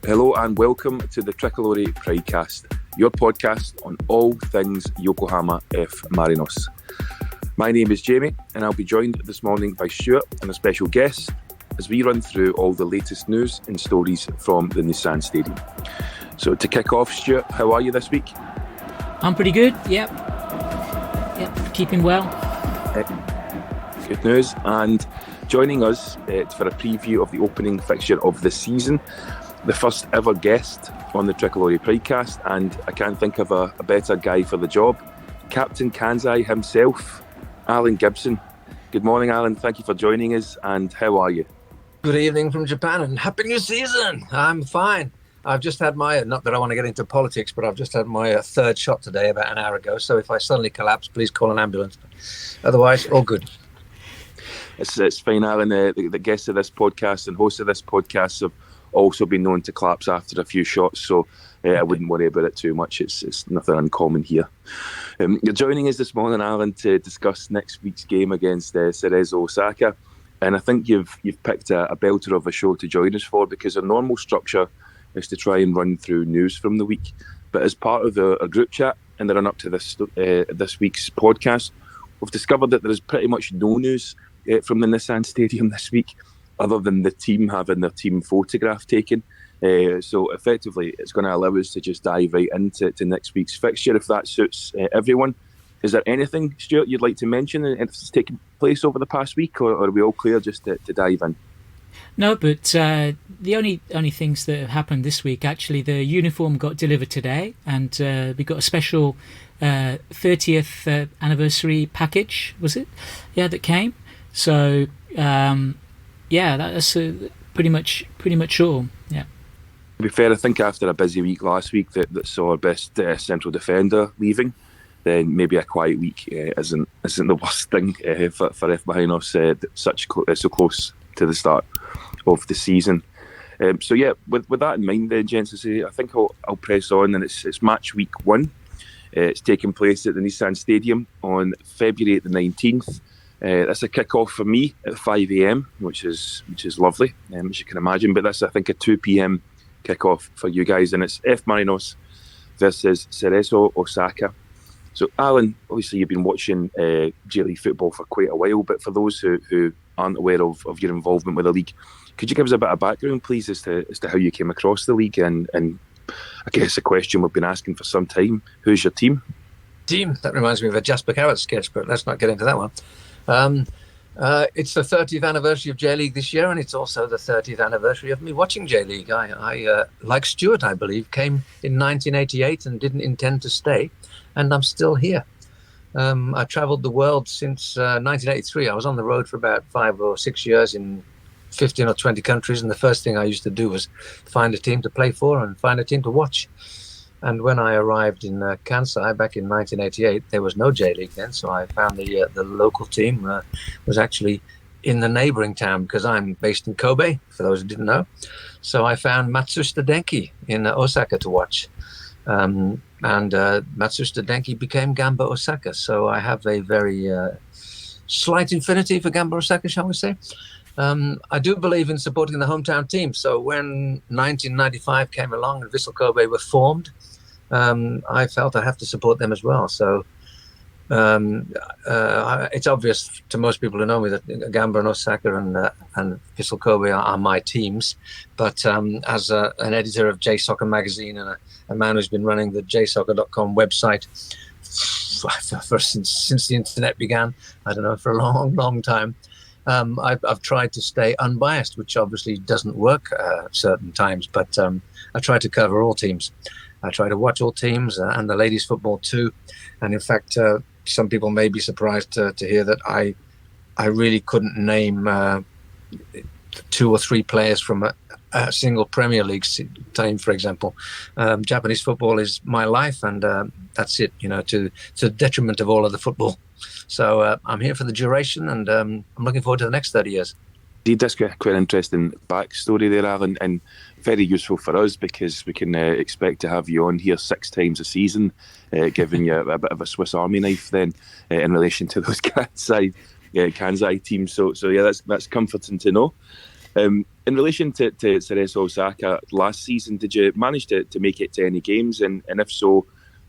Hello and welcome to the Tricolore Pridecast, your podcast on all things Yokohama F. Marinos. My name is Jamie and I'll be joined this morning by Stuart and a special guest as we run through all the latest news and stories from the Nissan Stadium. So to kick off, Stuart, how are you this week? I'm pretty good, yep, keeping well. Good news. And joining us for a preview of the opening fixture of the season, the first ever guest on the Tricolore Pridecast, and I can't think of a better guy for the job, Captain Kansai himself, Alan Gibson. Good morning, Alan. Thank you for joining us, and how are you? Good evening from Japan, and happy new season. I'm fine. I've just had my, not that I want to get into politics, but I've just had my third shot today about an hour ago, so if I suddenly collapse, please call an ambulance. Otherwise, all good. It's fine, Alan. The guests of this podcast and hosts of this podcast have also been known to collapse after a few shots, so I wouldn't worry about it too much. It's nothing uncommon here. You're joining us this morning, Alan, to discuss next week's game against Cerezo Osaka, and I think you've picked a belter of a show to join us for, because our normal structure is to try and run through news from the week, but as part of a group chat in the run up to this week's podcast, we've discovered that there is pretty much no news from the Nissan Stadium this week, other than the team having their team photograph taken. So effectively, it's going to allow us to just dive right into next week's fixture, if that suits everyone. Is there anything, Stuart, you'd like to mention if it's taken place over the past week, or are we all clear just to dive in? No, but the only things that have happened this week, actually, the uniform got delivered today, and we got a special 30th anniversary package, was it? Yeah, that came. So that's pretty much all. Yeah. To be fair, I think after a busy week last week that saw our best central defender leaving, then maybe a quiet week isn't the worst thing for F. Marinos, so close to the start of the season. With that in mind, then, gents, I think I'll press on, and it's match week 1. It's taking place at the Nissan Stadium on February the 19th. That's a kick-off for me at 5 a.m, which is lovely, as you can imagine. But that's, I think, a 2 p.m. kick-off for you guys, and it's F. Marinos versus Cerezo Osaka. So, Alan, obviously you've been watching J.League football for quite a while, but for those who aren't aware of your involvement with the league, could you give us a bit of background, please, as to how you came across the league? And I guess a question we've been asking for some time: who's your team? That reminds me of a Jasper Carrot sketch, but let's not get into that one. It's the 30th anniversary of J.League this year, and it's also the 30th anniversary of me watching J.League. I like Stuart, I believe, came in 1988 and didn't intend to stay, and I'm still here. I travelled the world since 1983. I was on the road for about 5 or 6 years in 15 or 20 countries, and the first thing I used to do was find a team to play for and find a team to watch. And when I arrived in Kansai back in 1988, there was no J-League then, so I found the local team was actually in the neighboring town, because I'm based in Kobe, for those who didn't know. So I found Matsushita Denki in Osaka to watch. And Matsushita Denki became Gamba Osaka. So I have a very slight affinity for Gamba Osaka, shall we say. I do believe in supporting the hometown team. So when 1995 came along and Vissel Kobe were formed, I felt I have to support them as well. So it's obvious to most people who know me that Gamba and Osaka and Vissel Kobe are my teams. But as an editor of JSoccer magazine and a man who's been running the JSoccer.com website since the internet began, I don't know, for a long, long time, I've tried to stay unbiased, which obviously doesn't work certain times, but I try to cover all teams. I try to watch all teams and the ladies' football too. And in fact, some people may be surprised to hear that I really couldn't name 2 or 3 players from a single Premier League team, for example. Japanese football is my life, and that's it, to the detriment of all of the football. So I'm here for the duration, and I'm looking forward to the next 30 years. Indeed, that's quite an interesting backstory there, Alan, and very useful for us, because we can expect to have you on here 6 times a season, giving you a bit of a Swiss Army knife then in relation to those Kansai teams. So yeah, that's comforting to know. In relation to Cerezo Osaka last season, did you manage to make it to any games? And if so,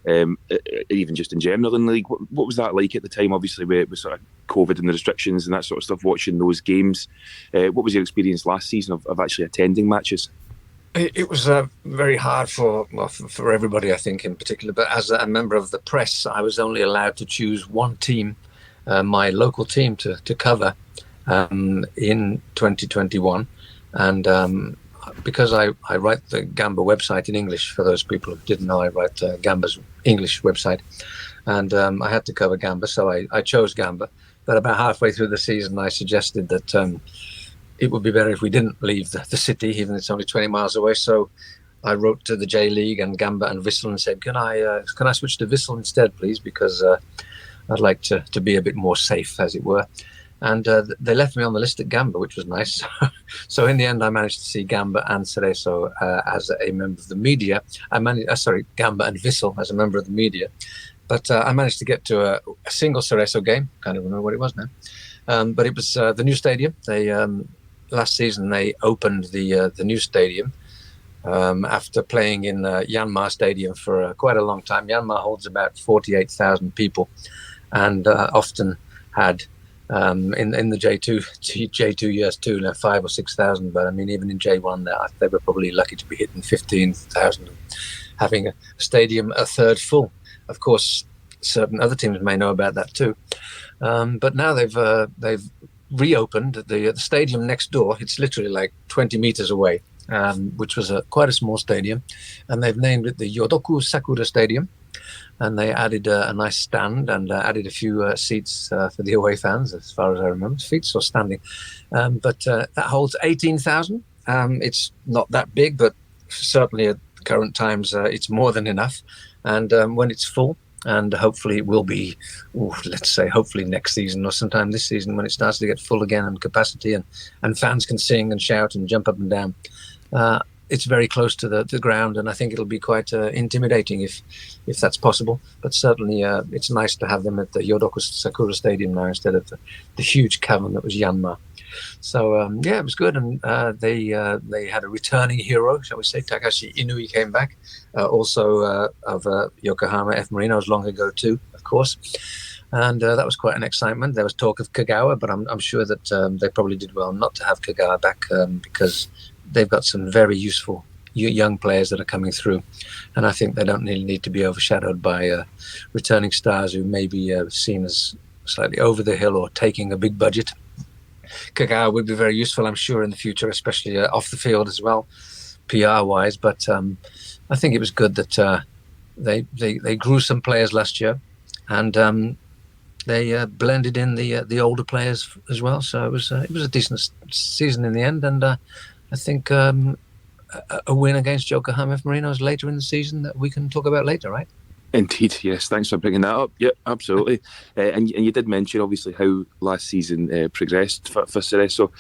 even just in general in the league, what was that like at the time? Obviously, with sort of COVID and the restrictions and that sort of stuff, watching those games. What was your experience last season of actually attending matches? It was very hard for everybody, I think, in particular. But as a member of the press, I was only allowed to choose one team, my local team, to cover in 2021. And because I write the Gamba website in English, for those people who didn't know, I write Gamba's English website. And I had to cover Gamba, so I chose Gamba. But about halfway through the season, I suggested that it would be better if we didn't leave the city, even if it's only 20 miles away. So I wrote to the J.League and Gamba and Wissel and said, can I switch to Wissel instead, please? Because I'd like to be a bit more safe, as it were. And they left me on the list at Gamba, which was nice. So in the end, I managed to see Gamba and Cerezo as a member of the media. Gamba and Wissel as a member of the media. But I managed to get to a single Cerezo game. Can't even remember what it was now. But it was the new stadium. They last season they opened the new stadium after playing in Yanmar Stadium for quite a long time. Yanmar holds about 48,000 people, and often had. In the J2 years too, 5,000 or 6,000. But I mean, even in J1, they were probably lucky to be hitting 15,000, having a stadium a third full. Of course, certain other teams may know about that too. But now they've reopened the stadium next door. It's literally like 20 meters away, which was quite a small stadium, and they've named it the Yodoku Sakura Stadium. And they added a nice stand and added a few seats for the away fans, as far as I remember, seats or standing. But that holds 18,000. It's not that big, but certainly at current times, it's more than enough. And when it's full, and hopefully it will be, let's say, hopefully next season or sometime this season, when it starts to get full again and capacity and fans can sing and shout and jump up and down. It's very close to the ground, and I think it'll be quite intimidating if that's possible. But certainly, it's nice to have them at the Yodoku Sakura Stadium now instead of the huge cavern that was Yanmar. So it was good, and they had a returning hero, shall we say? Takashi Inui came back, also of Yokohama F. Marinos long ago too, of course. And that was quite an excitement. There was talk of Kagawa, but I'm sure that they probably did well not to have Kagawa back because they've got some very useful young players that are coming through, and I think they don't need to be overshadowed by returning stars who may be seen as slightly over the hill or taking a big budget. Kagawa would be very useful, I'm sure, in the future, especially off the field as well, PR-wise. But I think it was good that they grew some players last year, and they blended in the older players as well. So it was a decent season in the end, and I think a win against Yokohama F. Marinos later in the season that we can talk about later, right? Indeed, yes. Thanks for bringing that up. Yeah, absolutely. And you did mention, obviously, how last season progressed for Cerezo.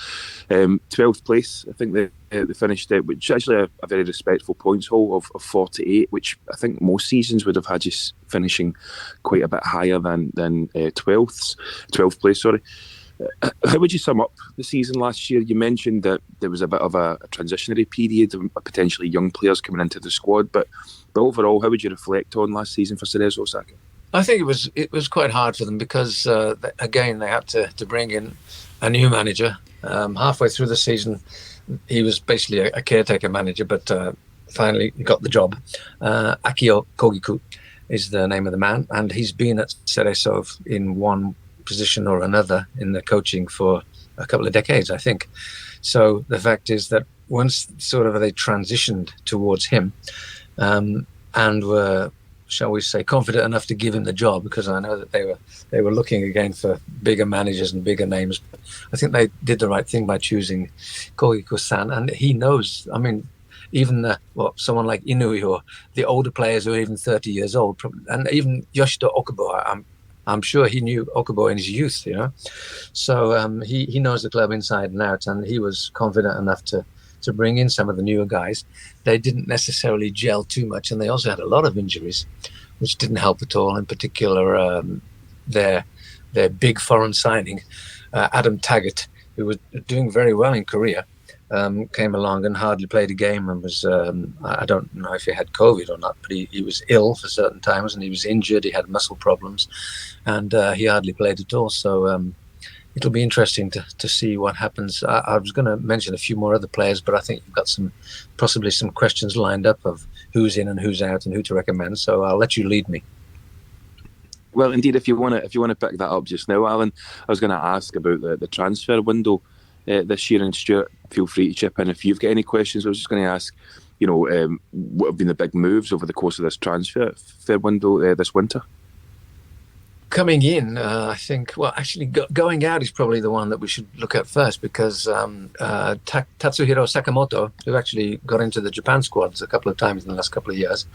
12th place, I think they finished it, which is actually a very respectful points haul of 48, which I think most seasons would have had you finishing quite a bit higher than 12th place, sorry. How would you sum up the season last year? You mentioned that there was a bit of a transitionary period of potentially young players coming into the squad, but overall, how would you reflect on last season for Cerezo Osaka? I think it was quite hard for them because again they had to bring in a new manager. Halfway through the season, he was basically a caretaker manager, but finally got the job. Akio Kogiku is the name of the man, and he's been at Cerezo in one position or another in the coaching for a couple of decades, I think. So the fact is that once sort of they transitioned towards him and were, shall we say, confident enough to give him the job, because I know that they were looking again for bigger managers and bigger names. I think they did the right thing by choosing Kogiku-san, and he knows, I mean, even someone like Inui or the older players who are even 30 years old, and even Yoshito Okubo, I'm sure he knew Okubo in his youth, you know. So he knows the club inside and out, and he was confident enough to bring in some of the newer guys. They didn't necessarily gel too much, and they also had a lot of injuries, which didn't help at all. In particular, their big foreign signing, Adam Taggart, who was doing very well in Korea, came along and hardly played a game and was, I don't know if he had COVID or not, but he was ill for certain times and he was injured. He had muscle problems and he hardly played at all. So it'll be interesting to see what happens. I was going to mention a few more other players, but I think you've got possibly some questions lined up of who's in and who's out and who to recommend. So I'll let you lead me. Well, indeed, if you want to pick that up just now, Alan, I was going to ask about the transfer window this year, and Stuart, feel free to chip in if you've got any questions. I was just going to ask, what have been the big moves over the course of this transfer window this winter? Coming in, I think, well, actually, going out is probably the one that we should look at first, because Tatsuhiro Sakamoto, who actually got into the Japan squads a couple of times in the last couple of years,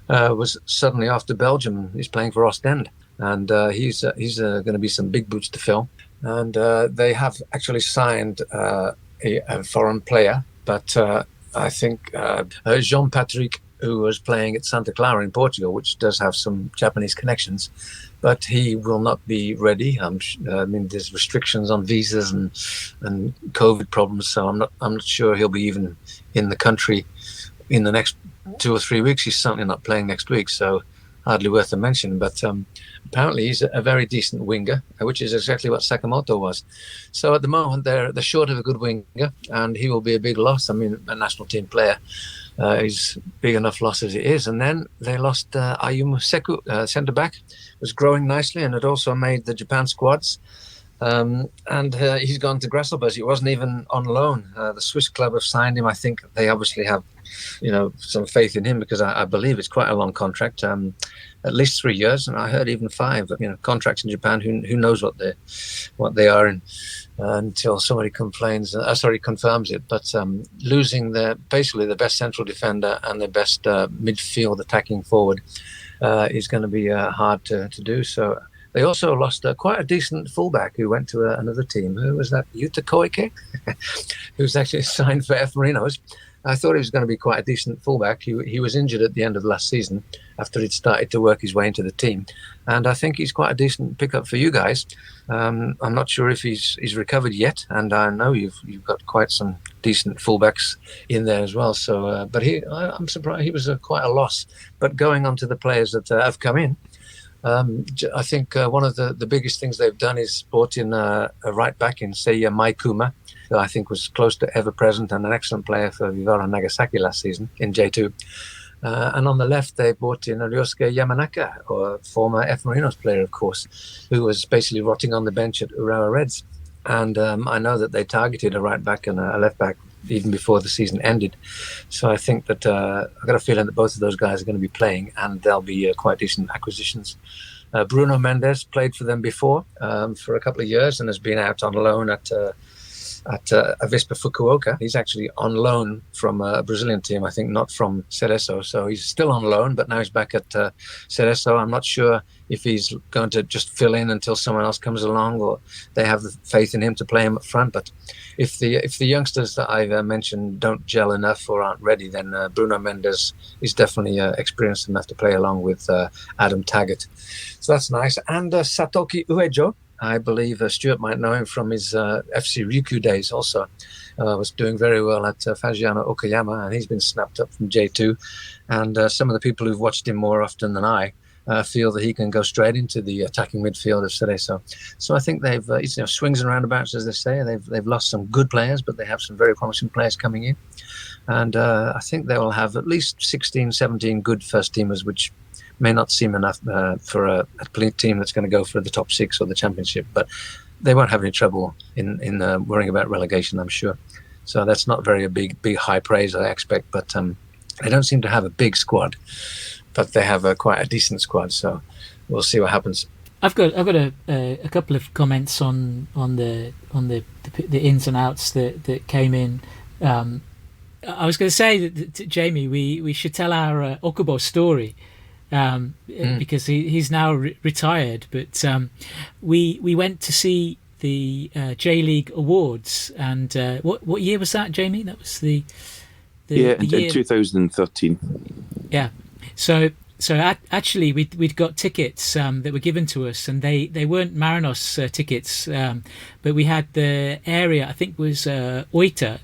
was suddenly off to Belgium. He's playing for Ostend, and he's going to be some big boots to fill. And they have actually signed a foreign player, but I think Jean-Patrick, who was playing at Santa Clara in Portugal, which does have some Japanese connections, but he will not be ready. I mean, there's restrictions on visas and COVID problems, so I'm not sure he'll be even in the country in the next 2 or 3 weeks. He's certainly not playing next week, so hardly worth a mention. But apparently he's a very decent winger, which is exactly what Sakamoto was. So at the moment they're short of a good winger, and he will be a big loss. I mean, a national team player. He's big enough loss as it is. And then they lost Ayumu Seku, centre-back, was growing nicely and had also made the Japan squads. And he's gone to Grasshopper. He wasn't even on loan. The Swiss club have signed him. I think they obviously have, some faith in him, because I believe it's quite a long contract, at least 3 years, and I heard even 5. But contracts in Japan, who knows what they are in until somebody confirms it. But losing basically the best central defender and the best midfield attacking forward is going to be hard to do. So. They also lost quite a decent fullback who went to another team. Who was that? Yuta Koike, who's actually signed for F. Marinos. I thought he was going to be quite a decent fullback. He was injured at the end of last season after he'd started to work his way into the team. And I think he's quite a decent pickup for you guys. I'm not sure if he's recovered yet. And I know you've got quite some decent fullbacks in there as well. So, but I'm surprised he was quite a loss. But going on to the players that have come in, I think one of the biggest things they've done is brought in a right back in Seiya Maikuma, who I think was close to ever present and an excellent player for Vivara Nagasaki last season in J2. And on the left, they brought in Ryosuke Yamanaka, or former F. Marinos player, of course, who was basically rotting on the bench at Urawa Reds. And I know that they targeted a right back and a left back even before the season ended. So I think that I've got a feeling that both of those guys are going to be playing, and they'll be quite decent acquisitions. Bruno Mendes played for them before for a couple of years and has been out on loan at Avispa Fukuoka. He's actually on loan from a Brazilian team, I think, not from Cerezo. So he's still on loan, but now he's back at Cerezo. I'm not sure if he's going to just fill in until someone else comes along, or they have the faith in him to play him up front. But if the youngsters that I've mentioned don't gel enough or aren't ready, then Bruno Mendes is definitely experienced enough to play along with Adam Taggart. So that's nice. And Satoki Uejo, I believe Stuart might know him from his FC Ryukyu days also. Was doing very well at Fagiano Okayama, and he's been snapped up from J2. And some of the people who've watched him more often than I feel that he can go straight into the attacking midfield of Cerezo. So I think they've, swings and roundabouts, as they say. They've lost some good players, but they have some very promising players coming in. And I think they will have at least 16, 17 good first teamers, which may not seem enough for a team that's going to go for the top 6 or the championship, but they won't have any trouble in worrying about relegation, I'm sure. So that's not a big high praise, I expect, but they don't seem to have a big squad, but they have quite a decent squad. So we'll see what happens. I've got a couple of comments on the ins and outs that came in. I was going to say that Jamie, we should tell our Okubo story. Because he's now retired, but we went to see the J.League Awards, and what year was that, Jamie? That was the year in 2013. Yeah, so actually we'd got tickets that were given to us, and they weren't Marinos tickets, but we had the area, I think was Oita,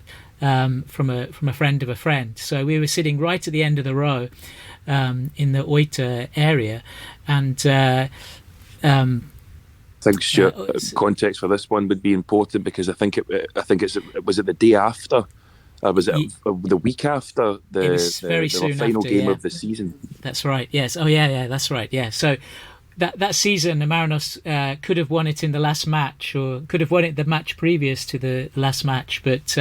from a friend of a friend. So we were sitting right at the end of the row in the Oita area, and I think Stuart, context for this one would be important, because I think was it the day after, or was it the week after the final game of the season? That's right. Yes. Oh yeah, that's right. Yeah. So that season, the Marinos could have won it in the last match, or could have won it the match previous to the last match, but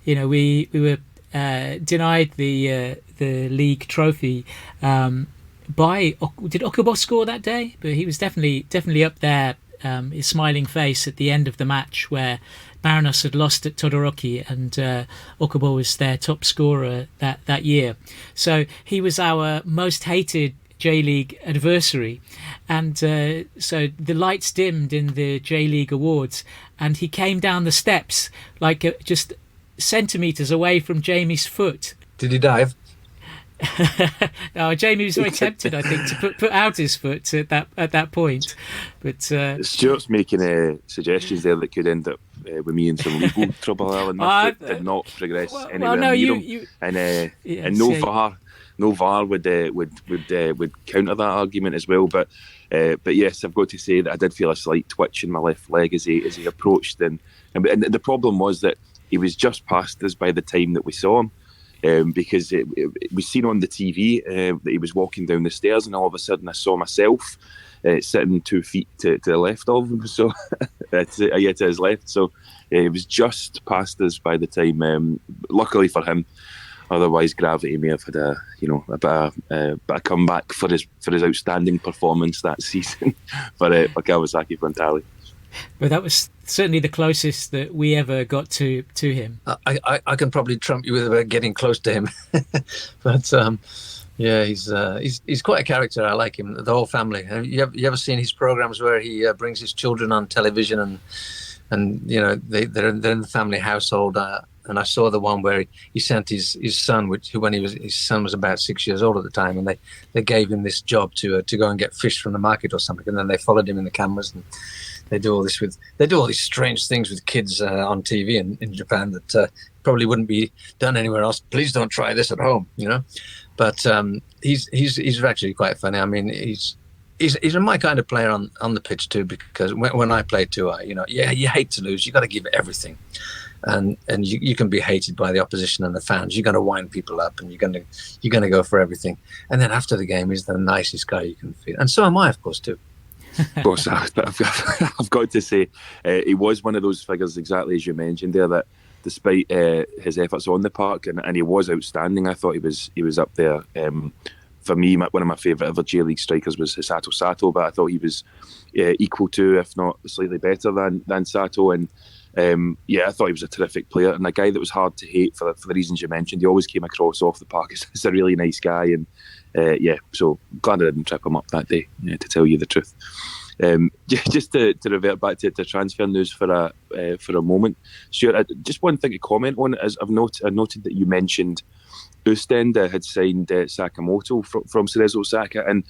we were denied the league trophy by, did Okubo score that day? But he was definitely up there, his smiling face at the end of the match where Marinos had lost at Todoroki, and Okubo was their top scorer that year. So he was our most hated J.League adversary, and so the lights dimmed in the J.League awards, and he came down the steps like just centimetres away from Jamie's foot. Did he dive? No, Jamie was very tempted, I think, to put out his foot at that point. But Stuart's making suggestions there that could end up with me in some legal trouble. Alan, my foot did not progress anywhere near him, and no VAR would counter that argument as well. But yes, I've got to say that I did feel a slight twitch in my left leg as he approached, and the problem was that he was just past us by the time that we saw him. Because it was seen on the TV that he was walking down the stairs, and all of a sudden I saw myself sitting 2 feet to the left of him, so to his left. So it was just past us by the time. Luckily for him, otherwise gravity may have had a bit of comeback for his outstanding performance that season for Kawasaki Frontale. But that was certainly the closest that we ever got to him. I can probably trump you with about getting close to him, but he's quite a character. I like him. The whole family. You ever seen his programs where he brings his children on television, and they're in the family household. And I saw the one where he sent his son, his son was about 6 years old at the time, and they gave him this job to go and get fish from the market or something, and then they followed him in the cameras, and they do all these strange things with kids on TV in Japan that probably wouldn't be done anywhere else. Please don't try this at home, But he's actually quite funny. I mean, he's my kind of player on the pitch too, because when I play too, you hate to lose. You got to give it everything. And you can be hated by the opposition and the fans. You're going to wind people up, and you're going to go for everything. And then after the game, he's the nicest guy you can feel. And so am I, of course, too. Of course, I've got to say, he was one of those figures, exactly as you mentioned there, that despite his efforts on the park, and he was outstanding. I thought he was up there. For me, one of my favourite ever J.League strikers was Hisato Sato, but I thought he was equal to, if not slightly better than Sato. And I thought he was a terrific player, and a guy that was hard to hate for the reasons you mentioned. He always came across off the park as a really nice guy, and so glad I didn't trip him up that day, to tell you the truth. Just to revert back to transfer news for a moment, Stuart, just one thing to comment on is I noted that you mentioned Ostende had signed Sakamoto from Cerezo Osaka, and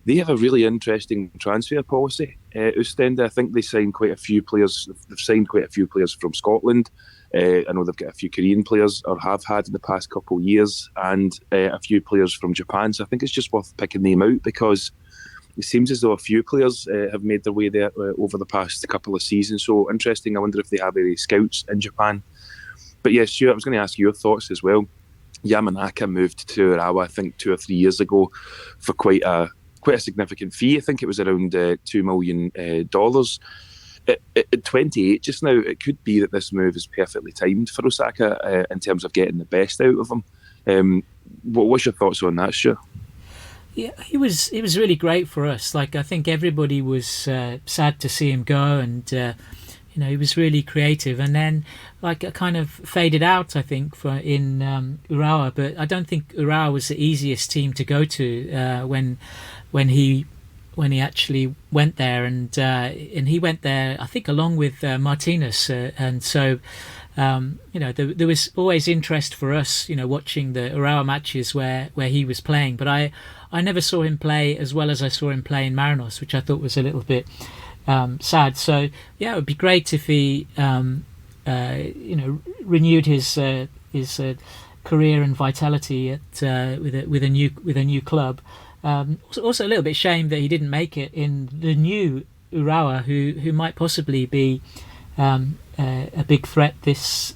they have a really interesting transfer policy. Ostende, I think they signed quite a few players. They've signed quite a few players from Scotland. I know they've got a few Korean players, or have had in the past couple of years, and a few players from Japan. So I think it's just worth picking them out, because it seems as though a few players have made their way there over the past couple of seasons. So interesting. I wonder if they have any scouts in Japan. But yeah, Stuart, I was going to ask your thoughts as well. Yamanaka moved to Urawa, I think 2 or 3 years ago, for quite a significant fee. I think it was around $2 million. At 28 just now, it could be that this move is perfectly timed for Osaka in terms of getting the best out of him. What's your thoughts on that, Stuart? Yeah, he was really great for us. Like, I think everybody was sad to see him go, and he was really creative. And then, like, it kind of faded out, I think, in Urawa. But I don't think Urawa was the easiest team to go to when he actually went there, and he went there, I think, along with Martinez, and so there was always interest for us, watching the Urawa matches where he was playing. But I never saw him play as well as I saw him play in Marinos, which I thought was a little bit sad. So yeah, it would be great if he renewed his career and vitality with a new club. Also a little bit shame that he didn't make it in the new Urawa, who might possibly be a big threat this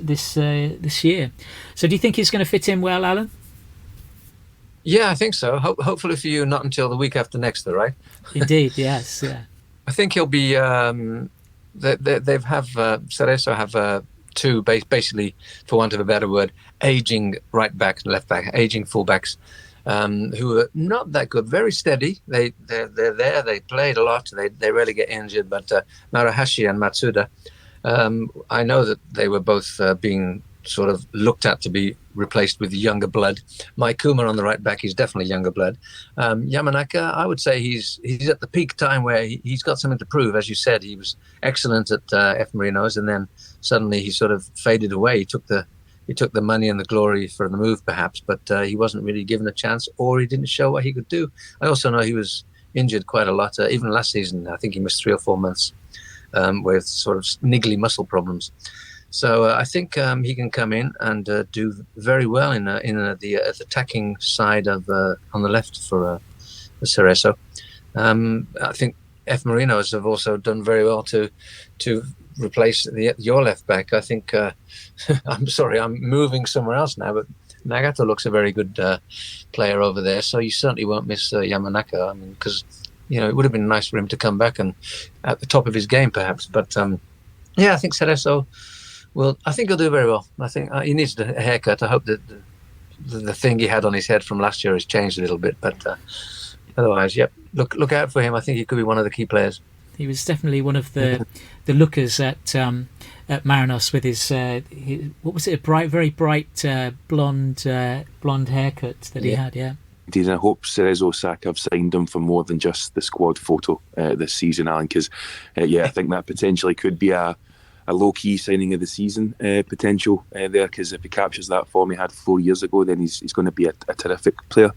year. So do you think he's going to fit in well, Alan? Yeah, I think so. Hopefully for you, not until the week after next, though, right? Indeed, yes. Yeah. I think he'll be. Cerezo have two, basically, for want of a better word, aging right back and left back, aging fullbacks, who are not that good, very steady. They're there. They played a lot. They rarely get injured. But Narahashi and Matsuda, I know that they were both being sort of looked at to be replaced with younger blood. Mike Kuma on the right back, he's definitely younger blood. Yamanaka, I would say he's at the peak time where he's got something to prove. As you said, he was excellent at F. Marinos, and then suddenly he sort of faded away. He took the money and the glory for the move, perhaps, but he wasn't really given a chance, or he didn't show what he could do. I also know he was injured quite a lot. Even last season, I think he missed 3 or 4 months with sort of niggly muscle problems. So I think he can come in and do very well in the attacking side of on the left for Cerezo. I think F. Marinos have also done very well to replace your left back. I think I'm sorry, I'm moving somewhere else now, but Nagato looks a very good player over there. So you certainly won't miss Yamanaka. I mean, because it would have been nice for him to come back and at the top of his game, perhaps. But yeah, I think Cerezo. Well, I think he'll do very well. I think he needs a haircut. I hope that the thing he had on his head from last year has changed a little bit. But otherwise, yep, look out for him. I think he could be one of the key players. He was definitely one of the lookers at Marinos with his what was it? A very bright blonde haircut that he had. Yeah. Indeed, I hope Cerezo Osaka have signed him for more than just the squad photo this season, Alan. Because I think that potentially could be a low-key signing of the season potential there, because if he captures that form he had 4 years ago, then he's going to be a terrific player.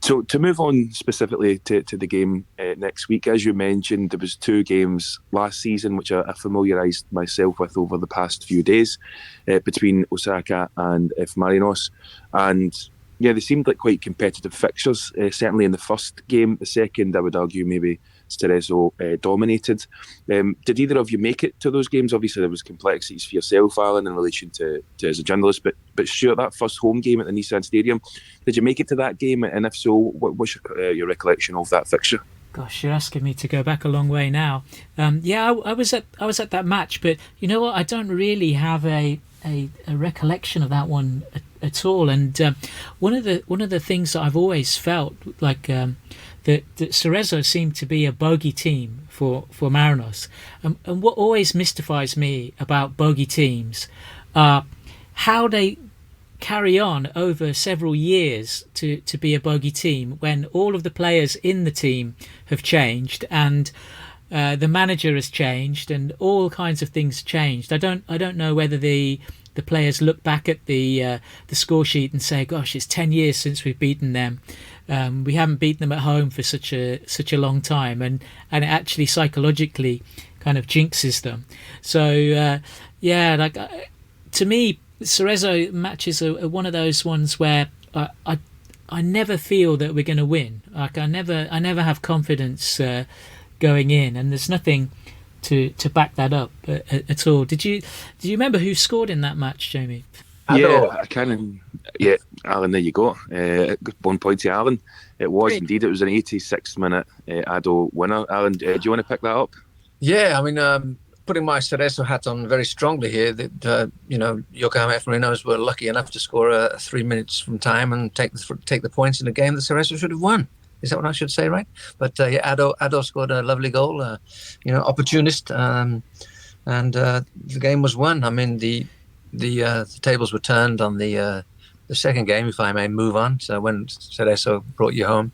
So to move on specifically to the game next week, as you mentioned, there was 2 games last season which I familiarised myself with over the past few days between Osaka and F. Marinos, and yeah, they seemed like quite competitive fixtures, certainly in the first game. The second, I would argue, maybe Cerezo dominated. Did either of you make it to those games? Obviously there was complexities for yourself, Alan, in relation to as a journalist, but Stuart, that first home game at the Nissan Stadium, did you make it to that game, and if so, what's your recollection of that fixture? Gosh, you're asking me to go back a long way now. I was at that match, but you know what, I don't really have a recollection of that one at all. And one of the things that I've always felt like that Cerezo seemed to be a bogey team for Marinos. And what always mystifies me about bogey teams are how they carry on over several years to be a bogey team when all of the players in the team have changed and the manager has changed and all kinds of things changed. I don't know whether the players look back at the score sheet and say, gosh, it's 10 years since we've beaten them. We haven't beaten them at home for such a long time, and it actually psychologically kind of jinxes them. So to me, Cerezo matches are one of those ones where I never feel that we're going to win. Like I never have confidence going in, and there's nothing to back that up at all. Do you remember who scored in that match, Jamie? Yeah, I can. Yeah, Alan, there you go. 1 point to Alan. It was Great. Indeed. It was an 86th minute Ado winner. Alan, do you want to pick that up? Yeah, I mean, putting my Cerezo hat on very strongly here, that Yokohama F. Marinos were lucky enough to score 3 minutes from time and take the points in a game that Cerezo should have won. Is that what I should say, right? But Ado scored a lovely goal, opportunist, and the game was won. I mean, the tables were turned on the second game, if I may move on. So when Cerezo brought you home,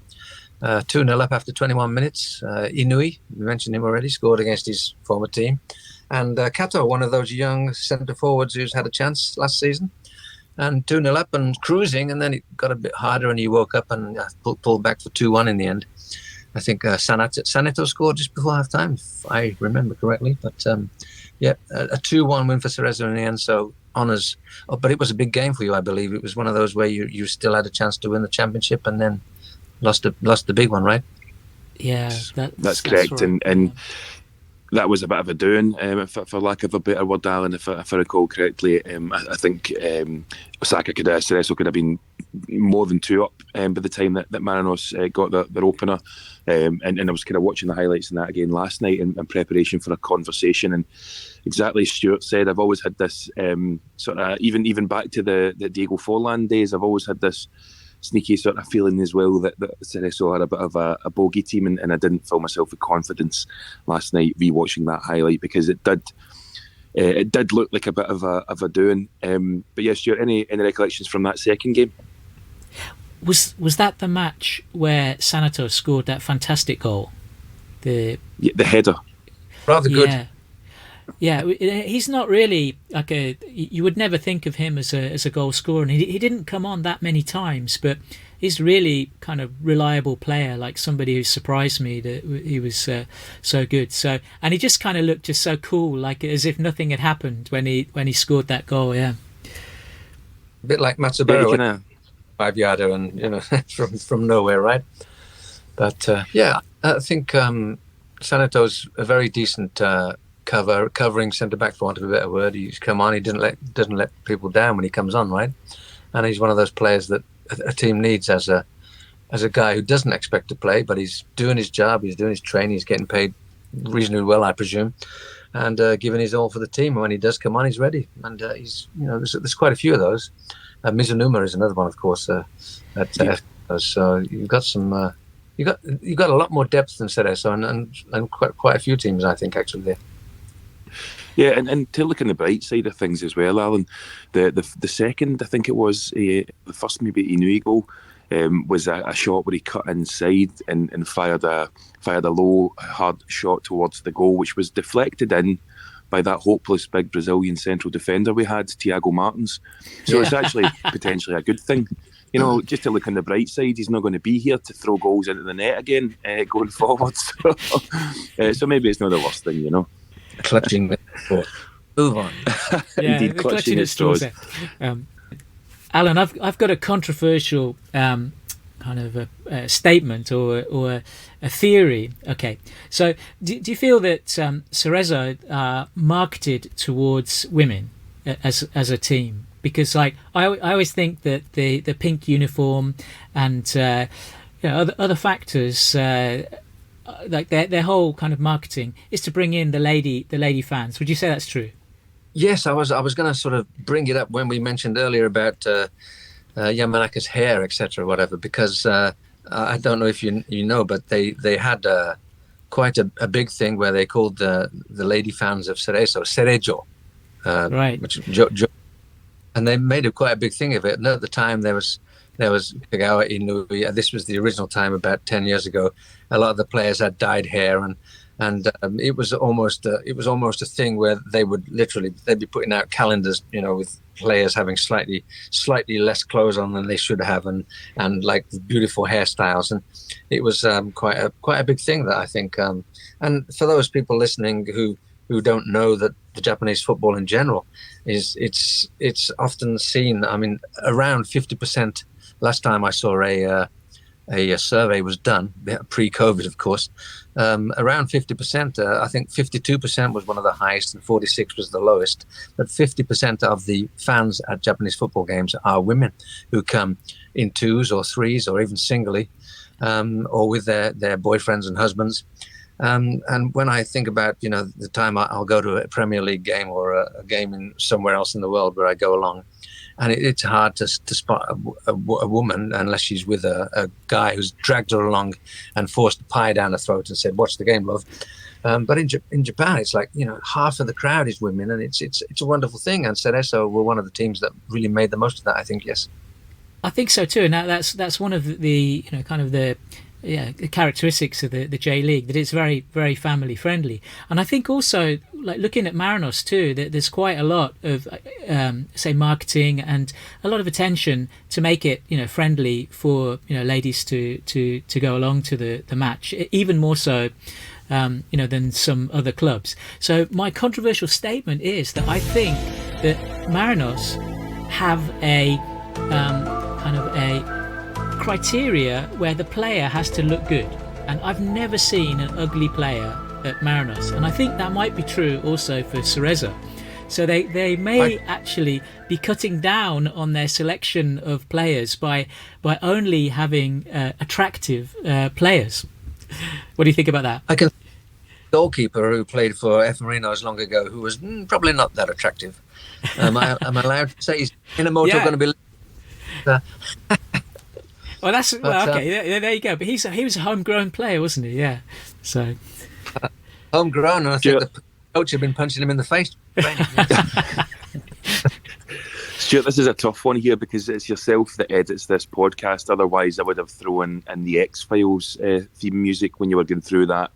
2-0 up after 21 minutes. Inui, we mentioned him already, scored against his former team. And Kato, one of those young centre forwards who's had a chance last season. And 2-0 up and cruising, and then it got a bit harder and he woke up and pulled back for 2-1 in the end. I think Saneto scored just before half-time, if I remember correctly. But Yeah, a 2-1 win for Cerezo in the end, so honours. Oh, but it was a big game for you, I believe. It was one of those where you still had a chance to win the championship and then lost the big one, right? Yeah, that's correct. Right. And that was a bit of a doing, for lack of a better word, Alan. If I recall correctly, I think Osaka Cerezo could have been more than 2 up by the time that Marinos got their opener. And I was kind of watching the highlights in that again last night in preparation for a conversation. And exactly as Stuart said, I've always had this sort of, even back to the Diego Forlan days, I've always had this sneaky sort of feeling as well that Cerezo had a bit of a bogey team, and I didn't fill myself with confidence last night rewatching that highlight, because it did look like a bit of a doing. But yes, Stuart, any recollections from that second game? Was that the match where Santos scored that fantastic goal? The header. Rather good. Yeah, he's not really like you would never think of him as a goal scorer, and he didn't come on that many times, but he's really kind of reliable player, like somebody who surprised me that he was so good. So, and he just kind of looked just so cool, like as if nothing had happened when he scored that goal. Yeah, a bit like Matsubara, 5-yarder, and from nowhere, right? But I think Saneto's a very decent covering centre back, for want of a better word. He's come on. He doesn't let people down when he comes on, right? And he's one of those players that a team needs as a guy who doesn't expect to play, but he's doing his job. He's doing his training. He's getting paid reasonably well, I presume, and giving his all for the team. And when he does come on, he's ready. And he's there's quite a few of those. Mizunuma is another one, of course. So you've got some. You've got a lot more depth than Cerezo, and quite a few teams, I think, actually there. Yeah, and to look on the bright side of things as well, Alan, the second, I think it was, the first maybe Inui goal, was a shot where he cut inside and fired a low, hard shot towards the goal, which was deflected in by that hopeless big Brazilian central defender we had, Thiago Martins. So It's actually potentially a good thing. Just to look on the bright side, he's not going to be here to throw goals into the net again going forward. So maybe it's not the worst thing, Clutching the straws. Move on. Indeed, clutching at straws. Alan, I've got a controversial kind of a statement or a theory. Okay, so do you feel that Cerezo are marketed towards women as a team? Because I always think that the pink uniform and other factors, like their whole kind of marketing is to bring in the lady fans. Would you say that's true? Yes, I was going to sort of bring it up when we mentioned earlier about Yamanaka's hair, etc., whatever. Because I don't know if you know, but they had quite a big thing where they called the lady fans of Cerezo, right? Which and they made quite a big thing of it. And at the time, there was Kagawa Inui. This was the original time, about 10 years ago. A lot of the players had dyed hair, and it was almost a thing where they'd be putting out calendars, with players having slightly less clothes on than they should have, and like beautiful hairstyles, and it was quite a big thing that I think. And for those people listening who don't know that the Japanese football in general it's often seen. I mean, around 50%. Last time I saw a survey was done, pre-COVID, of course, around 50%. I think 52% was one of the highest, and 46% was the lowest. But 50% of the fans at Japanese football games are women who come in twos or threes or even singly, or with their boyfriends and husbands. And when I think about, the time I'll go to a Premier League game or a game in somewhere else in the world where I go along, and it's hard to spot a woman unless she's with a guy who's dragged her along and forced a pie down her throat and said, "Watch the game, love." But in Japan, it's like, half of the crowd is women, and it's a wonderful thing. And Cerezo were one of the teams that really made the most of that, I think. Yes, I think so too. And that's one of the kind of the characteristics of the J.League, that it's very, very family friendly. And I think also, like looking at Marinos too, that there's quite a lot of say marketing and a lot of attention to make it friendly for ladies to go along to the match, even more so than some other clubs. So my controversial statement is that I think that Marinos have a kind of a criteria where the player has to look good, and I've never seen an ugly player at Marinos, and I think that might be true also for Cerezo. So they may actually be cutting down on their selection of players by only having attractive players. What do you think about that? I can goalkeeper who played for F. Marinos long ago, who was probably not that attractive. Am I allowed to say he's in a motor going to be? Well, that's okay. Yeah, there you go. But he was a homegrown player, wasn't he? Yeah. So homegrown, and I think the coach had been punching him in the face. Stuart, this is a tough one here because it's yourself that edits this podcast. Otherwise, I would have thrown in the X-Files theme music when you were going through that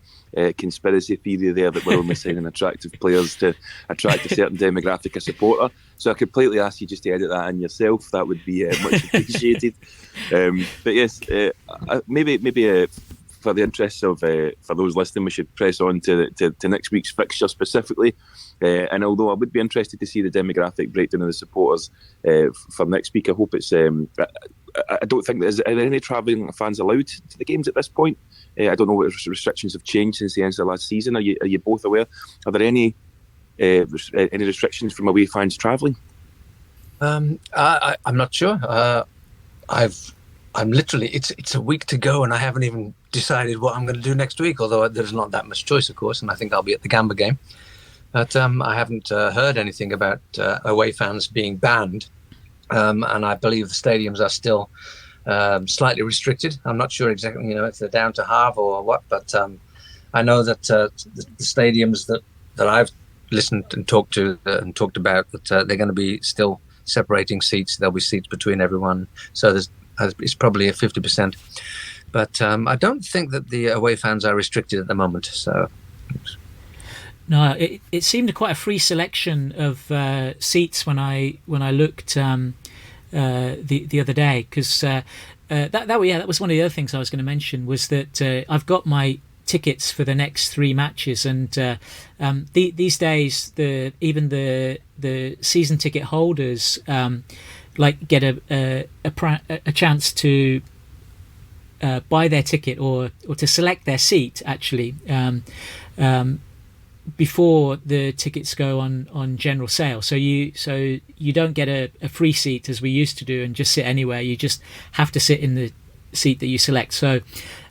conspiracy theory there that we're only signing attractive players to attract a certain demographic of supporter. So I completely ask you just to edit that in yourself. That would be much appreciated. But yes, maybe for the interests of for those listening, we should press on to next week's fixture specifically. And although I would be interested to see the demographic breakdown of the supporters for next week, I hope it's. I don't think are there any travelling fans allowed to the games at this point. I don't know what restrictions have changed since the end of the last season. Are you both aware? Are there any restrictions from away fans travelling? I'm not sure. I'm literally. It's a week to go, and I haven't even decided what I'm going to do next week. Although there's not that much choice, of course, and I think I'll be at the Gamba game. But I haven't heard anything about away fans being banned, and I believe the stadiums are still slightly restricted. I'm not sure exactly, if they're down to half or what, but I know that the stadiums that I've listened and talked about, that they're going to be still separating seats. There'll be seats between everyone, so it's probably a 50%. But I don't think that the away fans are restricted at the moment. So. No, it seemed quite a free selection of seats when I looked the other day, because that was one of the other things I was going to mention, was that I've got my tickets for the next 3 matches, and these days even the season ticket holders get a chance to buy their ticket or to select their seat actually. Before the tickets go on general sale, so you don't get a free seat as we used to do and just sit anywhere. You just have to sit in the seat that you select. So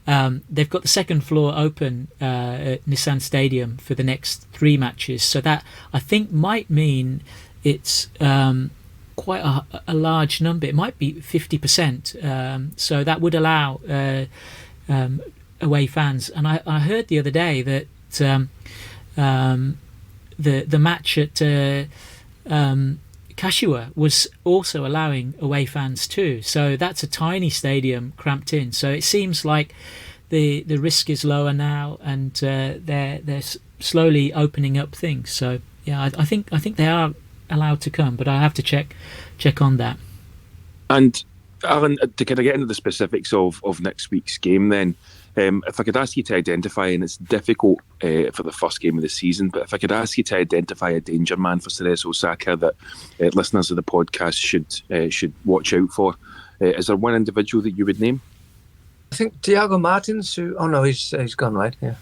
they've got the second floor open at Nissan Stadium for the next 3 matches. So that I think might mean it's quite a large number. It might be 50%. So that would allow away fans. And I heard the other day that. The match at Kashiwa was also allowing away fans too, so that's a tiny stadium cramped in. So it seems like the risk is lower now, and they're slowly opening up things. So yeah, I think they are allowed to come, but I have to check on that. And Alan, to kind of get into the specifics of next week's game, then. If I could ask you to identify, and it's difficult for the first game of the season, but if I could ask you to identify a danger man for Cerezo Osaka that listeners of the podcast should watch out for, is there one individual that you would name? I think Thiago Martins. He's gone, right? Yeah.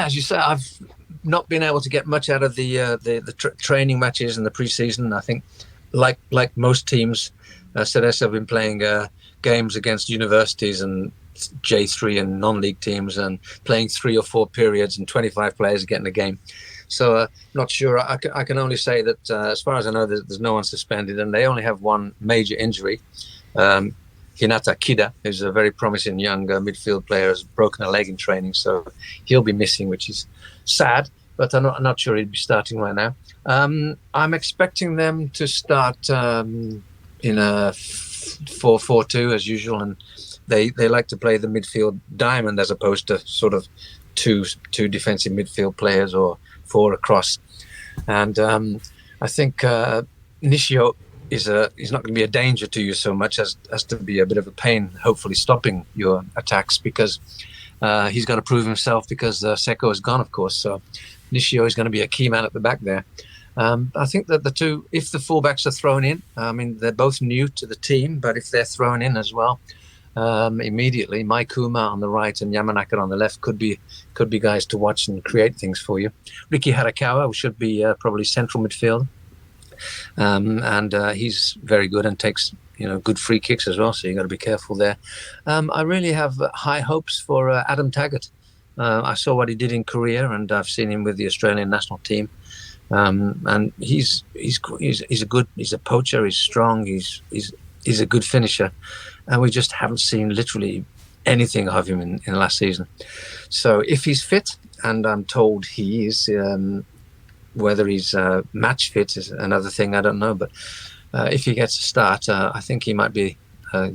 As you say, I've not been able to get much out of the training matches and the pre-season. I think, like most teams. Cerezo have been playing games against universities and J3 and non-league teams, and playing 3 or 4 periods and 25 players getting a game. So not sure. I can only say that as far as I know, there's no one suspended, and they only have one major injury. Hinata Kida, who's a very promising young midfield player, has broken a leg in training, so he'll be missing, which is sad. But I'm not sure he'd be starting right now. I'm expecting them to start. In a 4-4-2 as usual, and they like to play the midfield diamond as opposed to sort of two defensive midfield players or 4 across. And I think Nishio he's not going to be a danger to you so much as to be a bit of a pain, hopefully stopping your attacks, because he's got to prove himself, because Seko is gone, of course. So Nishio is going to be a key man at the back there. I think that the two, if the fullbacks are thrown in, I mean, they're both new to the team, but if they're thrown in as well, immediately, Maikuma on the right and Yamanaka on the left could be guys to watch and create things for you. Ricky Harakawa should be probably central midfield, and he's very good and takes good free kicks as well. So you got to be careful there. I really have high hopes for Adam Taggart. I saw what he did in Korea, and I've seen him with the Australian national team. And he's a poacher. He's strong. He's a good finisher, and we just haven't seen literally anything of him in last season. So if he's fit, and I'm told he is, whether he's match fit is another thing. I don't know, but if he gets a start, I think he might be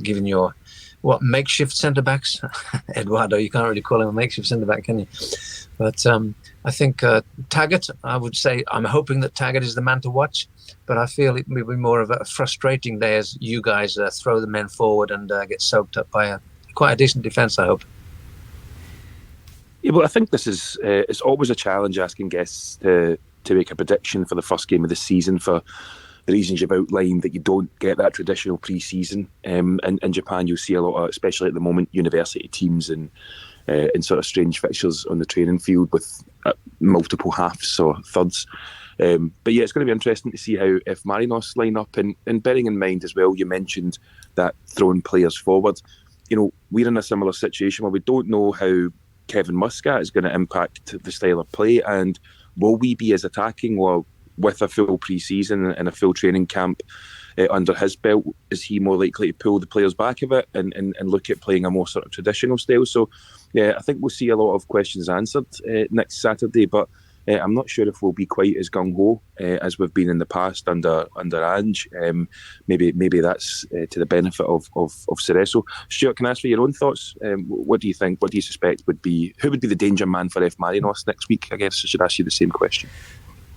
given your makeshift centre backs. Eduardo, you can't really call him a makeshift centre back, can you? But I think Taggart, I would say, I'm hoping that Taggart is the man to watch, but I feel it will be more of a frustrating day as you guys throw the men forward and get soaked up by quite a decent defence, I hope. Yeah, well, I think this is it's always a challenge asking guests to make a prediction for the first game of the season, for the reasons you've outlined, that you don't get that traditional pre-season. In Japan, you'll see a lot of, especially at the moment, university teams and sort of strange fixtures on the training field with multiple halves or thirds. But yeah, it's going to be interesting to see how, if Marinos line up, and bearing in mind as well, you mentioned that throwing players forward. We're in a similar situation where we don't know how Kevin Muscat is going to impact the style of play, and will we be as attacking, or with a full pre-season and a full training camp under his belt, is he more likely to pull the players back of it and look at playing a more sort of traditional style? So yeah, I think we'll see a lot of questions answered next Saturday, but I'm not sure if we'll be quite as gung-ho as we've been in the past under Ange. Maybe that's to the benefit of Cerezo. Stuart, can I ask for your own thoughts? What do you think? What do you suspect who would be the danger man for F. Marinos next week? I guess I should ask you the same question.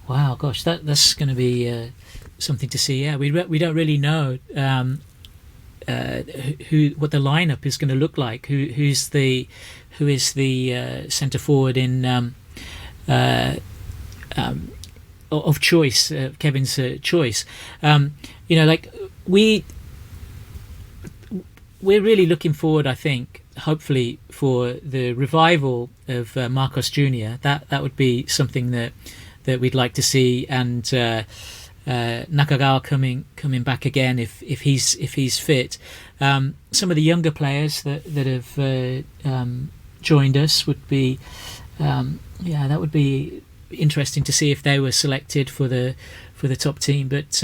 Wow, gosh, that's going to be something to see. Yeah, we don't really know what the lineup is going to look like. Who is the centre forward in of choice, Kevin's choice. We're really looking forward, I think, hopefully, for the revival of Marcos Jr. That would be something that we'd like to see, and Nakagawa coming back again if he's fit. Some of the younger players that have joined us would be that would be interesting to see if they were selected for the top team. But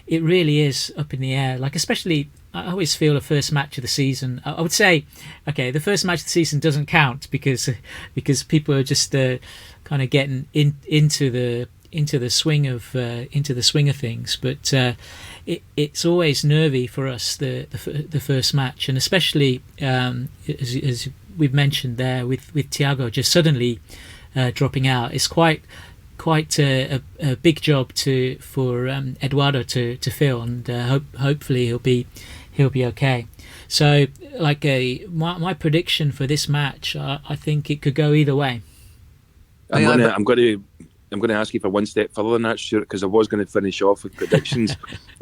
it really is up in the air. Like, especially, I always feel the first match of the season, I would say, okay, the first match of the season doesn't count because people are just kind of getting into the swing of things. But it's always nervy for us, the first match, and especially as we've mentioned there with Thiago just suddenly dropping out. It's quite a big job for Eduardo to fill, and hopefully he'll be okay. So, like, my prediction for this match, I think it could go either way. I'm going to ask you for one step further than that, Stuart, because I was going to finish off with predictions,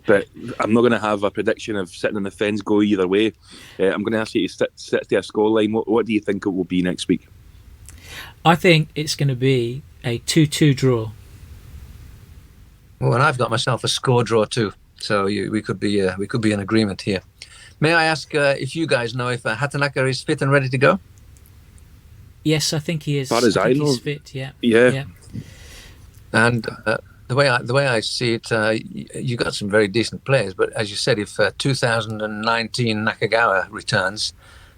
but I'm not going to have a prediction of sitting on the fence go either way. I'm going to ask you to sit to a scoreline. What do you think it will be next week? I think it's going to be a 2-2 draw. Well, and I've got myself a score draw too, so we could be in agreement here. May I ask if you guys know if Hatanaka is fit and ready to go? Yes, I think he is. As far as I know, he's fit. Yeah. And the way I see it, you got some very decent players. But as you said, if 2019 Nakagawa returns,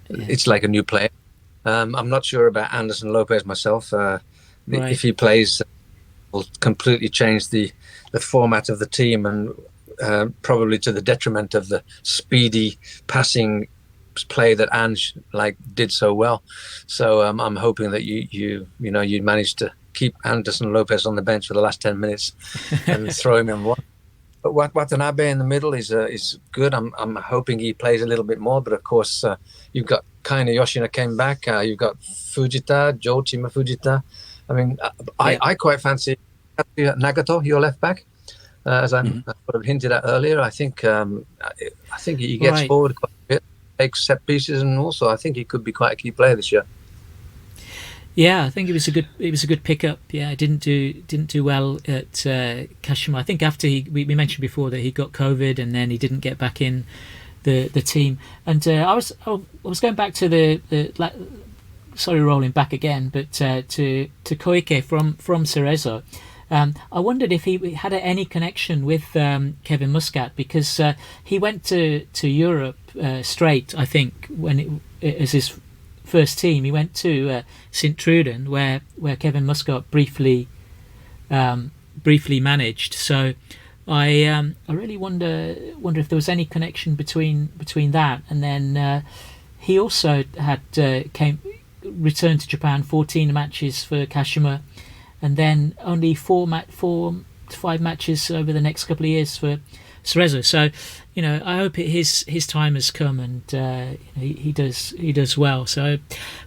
it's like a new player. I'm not sure about Anderson Lopez myself. Right. If he plays, will completely change the format of the team, and probably to the detriment of the speedy passing play that Ange did so well. So I'm hoping that you managed to keep Anderson Lopez on the bench for the last 10 minutes and throw him in one. But Watanabe in the middle is good. I'm hoping he plays a little bit more. But of course, you've got Kaina Yoshina came back. You've got Fujita, Jochima Fujita. I mean, I quite fancy Nagato, your left back, as I sort of hinted at earlier. I think he gets forward quite a bit, takes set pieces, and also I think he could be quite a key player this year. Yeah, I think it was a good pickup. Yeah, didn't do well at Kashima. I think after we mentioned before that he got COVID and then he didn't get back in the team. And I was going back to the sorry, rolling back again, but to Koike from Cerezo. I wondered if he had any connection with Kevin Muscat, because he went to Europe straight. I think when as his first team, he went to St Truden, where Kevin Muscat briefly managed. So I really wonder if there was any connection between that, and then he also had returned to Japan, 14 matches for Kashima, and then only 4 to 5 matches over the next couple of years for Cerezo. So, I hope his time has come, and he does well. So,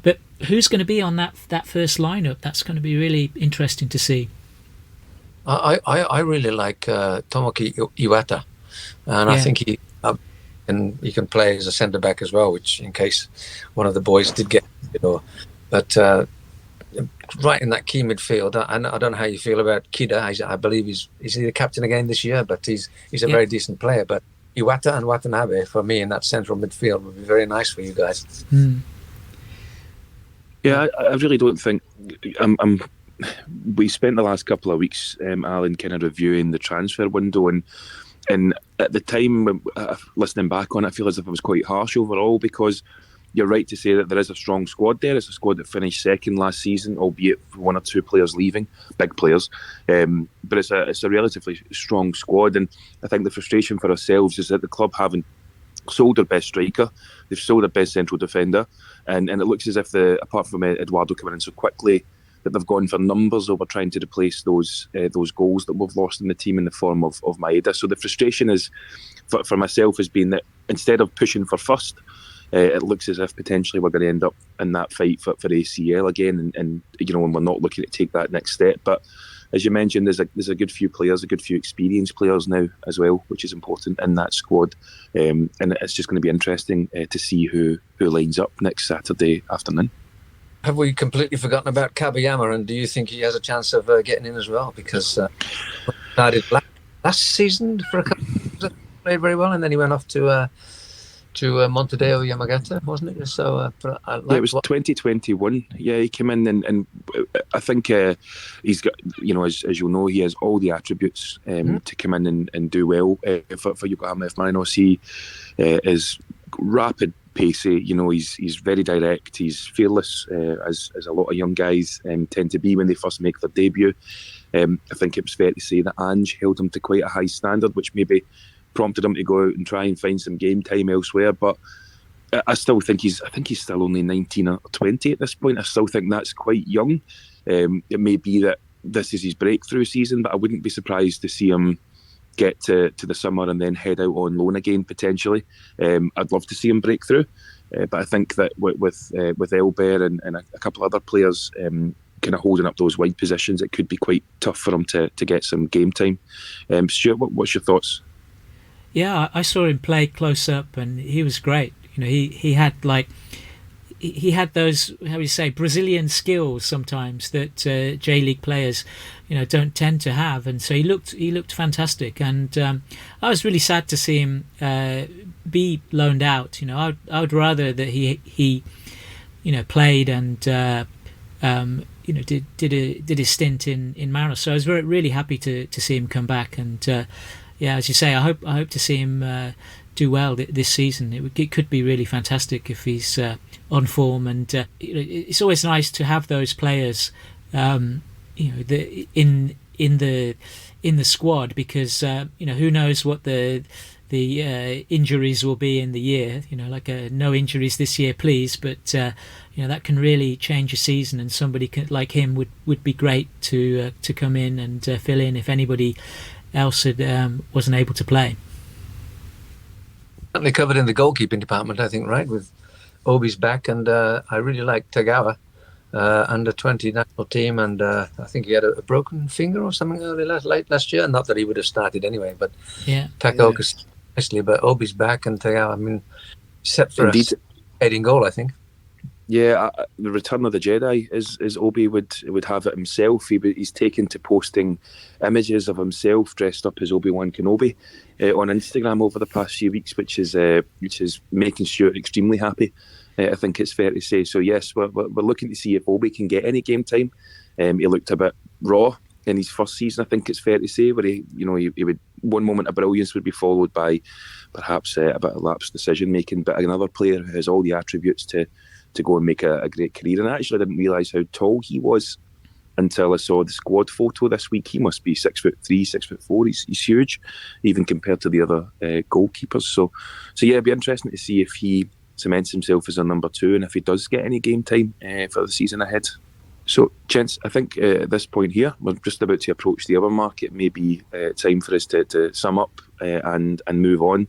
but who's going to be on that first lineup? That's going to be really interesting to see. I really like Tomoki Iwata, and I think he can play as a centre back as well, which in case one of the boys did get, but right in that key midfield. I don't know how you feel about Kida. I believe he's the captain again this year, but he's a very decent player. But Iwata and Watanabe for me in that central midfield would be very nice for you guys. Yeah, I really don't think we spent the last couple of weeks, Alan, kind of reviewing the transfer window, and at the time, listening back on it, I feel as if it was quite harsh overall, because you're right to say that there is a strong squad there. It's a squad that finished second last season, albeit one or two players leaving, big players. But it's a relatively strong squad, and I think the frustration for ourselves is that the club haven't sold their best striker, they've sold their best central defender, and it looks as if apart from Eduardo coming in so quickly, that they've gone for numbers over trying to replace those goals that we've lost in the team in the form of Maeda. So the frustration is, for myself, has been that instead of pushing for first, it looks as if potentially we're going to end up in that fight for ACL again, and when we're not looking to take that next step. But as you mentioned, there's a good few players, a good few experienced players now as well, which is important in that squad. And it's just going to be interesting to see who lines up next Saturday afternoon. Have we completely forgotten about Kabayama, and do you think he has a chance of getting in as well? Because started last season for a couple of years, played very well, and then he went off to Montedeo Yamagata, wasn't it? So it was 2021. Yeah, he came in, and I think he's got, as you'll know, he has all the attributes to come in and do well for Yokohama F. Marinos. He is rapid, pacey. He's very direct. He's fearless, as a lot of young guys tend to be when they first make their debut. I think it was fair to say that Ange held him to quite a high standard, which maybe prompted him to go out and try and find some game time elsewhere. But I still think he's still only 19 or 20 at this point. I still think that's quite young. It may be that this is his breakthrough season, but I wouldn't be surprised to see him get to the summer and then head out on loan again potentially. I'd love to see him break through, but I think that with Elber and a couple other players kind of holding up those wide positions, it could be quite tough for him to get some game time. Stuart, what's your thoughts? Yeah, I saw him play close up, and he was great. He had he had those, how do you say, Brazilian skills sometimes that J.League players, don't tend to have, and so he looked fantastic. And I was really sad to see him be loaned out. I would rather that he played and did his stint in Marinos. So I was really happy to see him come back, and yeah, as you say, I hope to see him do well this season. It could be really fantastic if he's on form, and it's always nice to have those players, in the squad, because who knows what the injuries will be in the year. No injuries this year, please. But that can really change a season, and somebody like him would be great to come in and fill in if anybody else wasn't able to play. Certainly covered in the goalkeeping department, I think, right, with Obi's back, and I really like Tagawa, under 20 national team, and I think he had a broken finger or something late last year. Not that he would have started anyway, but Takaoka especially. But Obi's back, and Tagawa, I mean, set for a heading goal, I think. Yeah, the return of the Jedi, as Obi would have it himself. He's taken to posting images of himself dressed up as Obi-Wan Kenobi on Instagram over the past few weeks, which is making Stuart extremely happy. I think it's fair to say. So yes, we're looking to see if Obi can get any game time. He looked a bit raw in his first season, I think it's fair to say, where he would, one moment of brilliance would be followed by perhaps a bit of lapsed decision making, but another player who has all the attributes to go and make a great career. And actually, I didn't realise how tall he was until I saw the squad photo this week. He must be 6'3", 6'4". He's huge, even compared to the other goalkeepers. So yeah, it'd be interesting to see if he cements himself as a number 2 and if he does get any game time for the season ahead. So, gents, I think at this point here, we're just about to approach the hour mark. It may be time for us to sum up and move on.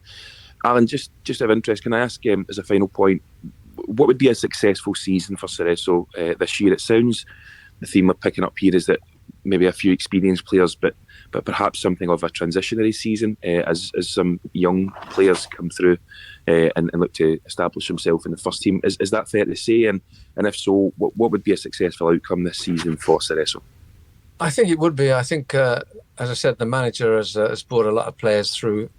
Alan, just out of interest, can I ask as a final point, what would be a successful season for Cerezo this year? It sounds, the theme we're picking up here is that maybe a few experienced players, but perhaps something of a transitionary season as some young players come through and look to establish themselves in the first team. Is that fair to say? And if so, what would be a successful outcome this season for Cerezo? I think it would be. I think, as I said, the manager has brought a lot of players through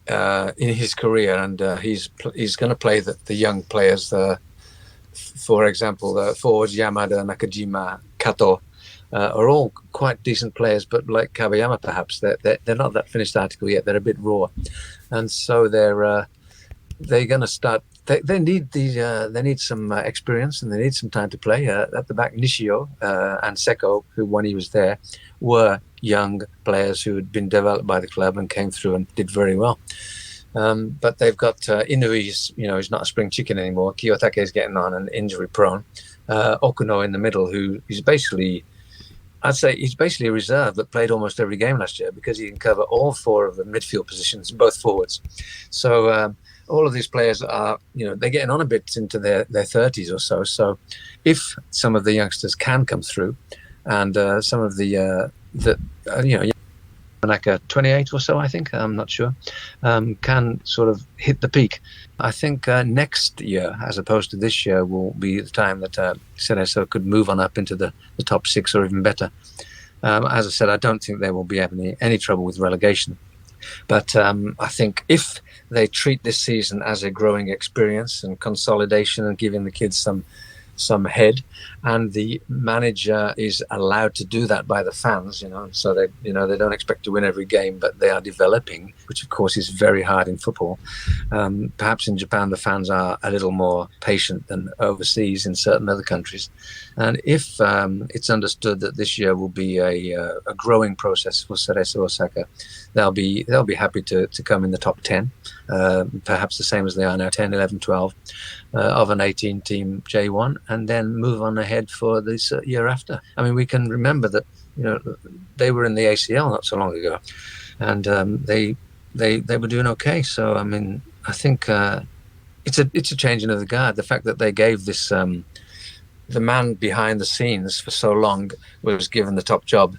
in his career, and he's going to play the young players. For example, the forwards Yamada, Nakajima, Kato are all quite decent players, but like Kabayama, perhaps they're not that finished article yet. They're a bit raw, and so they're going to start. They need some experience, and they need some time to play. At the back, Nishio and Seko, who when he was there, were young players who had been developed by the club and came through and did very well. But they've got Inui's, he's not a spring chicken anymore. Kiyotake is getting on and injury prone. Okuno in the middle, who is basically, I'd say he's basically a reserve that played almost every game last year because he can cover all 4 of the midfield positions, both forwards. So all of these players are, they're getting on a bit into their 30s or so. So if some of the youngsters can come through, and some of the like a 28 or so, I think, I'm not sure, can sort of hit the peak. I think next year, as opposed to this year, will be the time that Cerezo could move on up into the top 6 or even better. As I said, I don't think they will be having any trouble with relegation. But I think if they treat this season as a growing experience and consolidation and giving the kids some head, and the manager is allowed to do that by the fans, so they don't expect to win every game, but they are developing, which of course is very hard in football. Perhaps in Japan the fans are a little more patient than overseas in certain other countries, and if it's understood that this year will be a growing process for Cerezo Osaka, they'll be happy to come in the top 10, perhaps the same as they are now, 10, 11, 12 of an 18 team J1, and then move on ahead for this year after. I mean, we can remember that they were in the ACL not so long ago, and they were doing okay. So I mean, I think it's a changing of the guard. The fact that they gave this the man behind the scenes for so long was given the top job,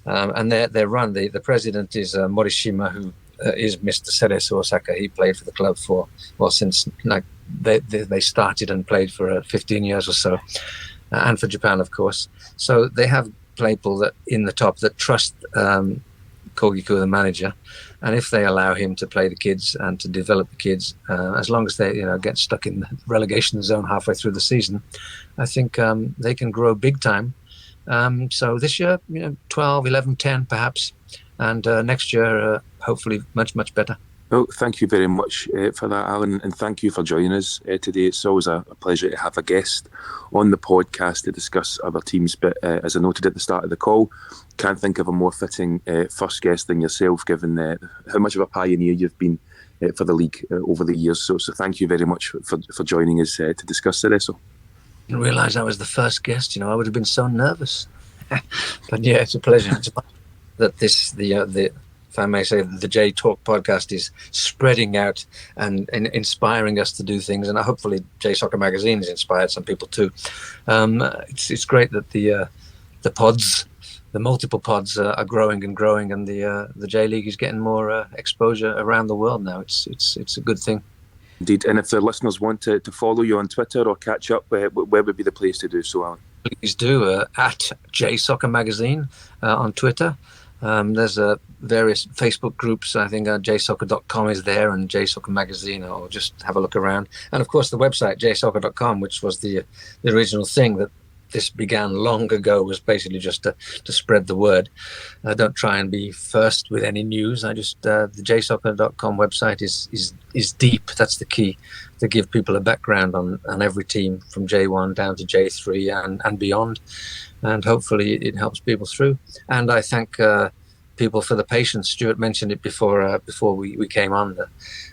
and their run. The president is Morishima, who is Mr. Cerezo Osaka. He played for the club since they started and played for 15 years or so, and for Japan, of course. So they have people that in the top that trust Kogiku, the manager, and if they allow him to play the kids and to develop the kids, as long as they get stuck in the relegation zone halfway through the season, I think they can grow big time. So this year, 12, 11, 10 perhaps, and next year hopefully much, much better. Well, thank you very much for that, Alan, and thank you for joining us today. It's always a pleasure to have a guest on the podcast to discuss other teams, but as I noted at the start of the call, can't think of a more fitting first guest than yourself, given how much of a pioneer you've been for the league over the years. So thank you very much for joining us to discuss Cerezo. I didn't realise I was the first guest. I would have been so nervous. But yeah, it's a pleasure. That if I may say, the J Talk podcast is spreading out and inspiring us to do things, and hopefully JSoccer magazine has inspired some people too. It's great that the pods, the multiple pods, are growing and growing, and the J-League is getting more exposure around the world now. It's a good thing. Indeed, and if the listeners want to follow you on Twitter or catch up, where would be the place to do so, Alan? Please do, at JSoccer magazine on Twitter. There's various Facebook groups. I think JSoccer.com is there, and JSoccer magazine, or just have a look around. And of course the website JSoccer.com, which was the original thing that this began long ago, was basically just to spread the word. Don't try and be first with any news. I just the JSoccer.com website is deep. That's the key, to give people a background on every team from J1 down to J3 and beyond, and hopefully it helps people through. And I thank people for the patience. Stuart mentioned it before we came on,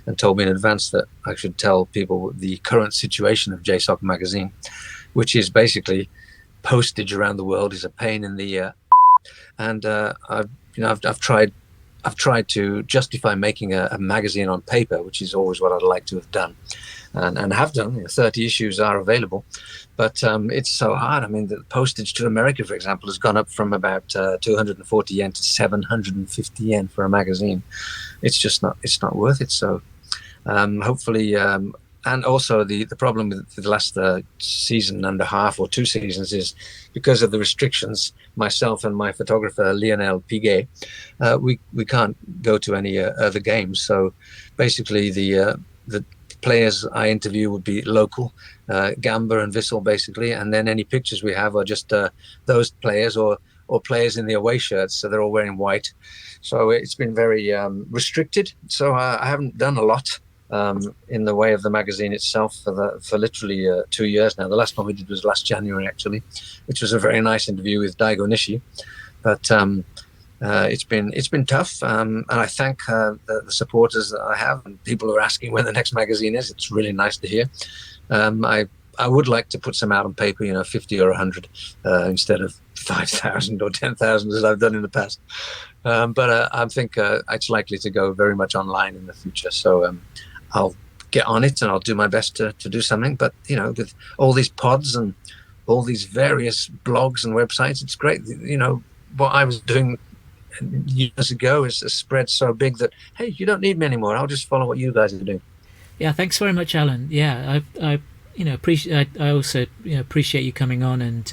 and told me in advance that I should tell people the current situation of JSoccer magazine, which is basically postage around the world is a pain in the and I've tried to justify making a magazine on paper, which is always what I'd like to have done, and have done. 30 issues are available, but it's so hard. I mean, the postage to America, for example, has gone up from about 240 yen to 750 yen for a magazine. It's not worth it. So hopefully, and also the problem with the last season and a half or 2 seasons is because of the restrictions. Myself and my photographer Lionel Piguet, we can't go to any other games. So basically, the players I interview would be local, Gamba and Vissel basically, and then any pictures we have are just those players or players in the away shirts, so they're all wearing white. So it's been very restricted. So I haven't done a lot in the way of the magazine itself for literally 2 years now. The last one we did was last January, actually, which was a very nice interview with Daigo Nishi. But it's been tough, and I thank the supporters that I have, and people who are asking when the next magazine is. It's really nice to hear. I would like to put some out on paper, 50 or 100 instead of 5,000 or 10,000 as I've done in the past. But I think it's likely to go very much online in the future. So I'll get on it, and I'll do my best to do something. But, with all these pods and all these various blogs and websites, it's great. What I was doing years ago is spread so big that, hey, you don't need me anymore. I'll just follow what you guys are doing. Yeah, thanks very much, Alan. Yeah, I also appreciate you coming on and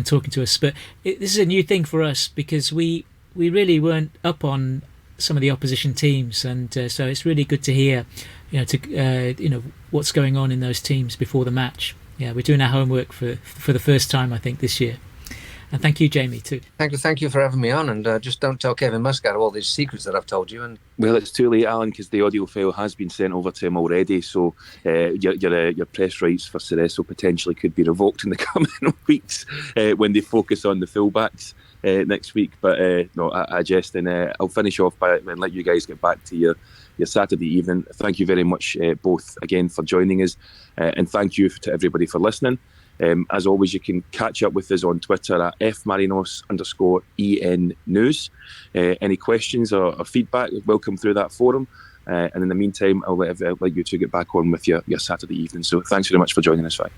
talking to us. But this is a new thing for us, because we really weren't up on some of the opposition teams, and so it's really good to hear what's going on in those teams before the match. Yeah, we're doing our homework for the first time, I think, this year. And thank you, Jamie, too. Thank you for having me on, and just don't tell Kevin Muscat all these secrets that I've told you. And well, it's too late, Alan, because the audio file has been sent over to him already. So your press rights for Cerezo potentially could be revoked in the coming weeks when they focus on the fullbacks next week. But no, I jest, and I'll finish off and let you guys get back to your Saturday evening. Thank you very much, both again, for joining us, and thank you to everybody for listening. As always, you can catch up with us on Twitter at @fmarinos_EN News. Any questions or feedback, welcome through that forum. And in the meantime, I'll let you two get back on with your Saturday evening. So thanks very much for joining us, Fi.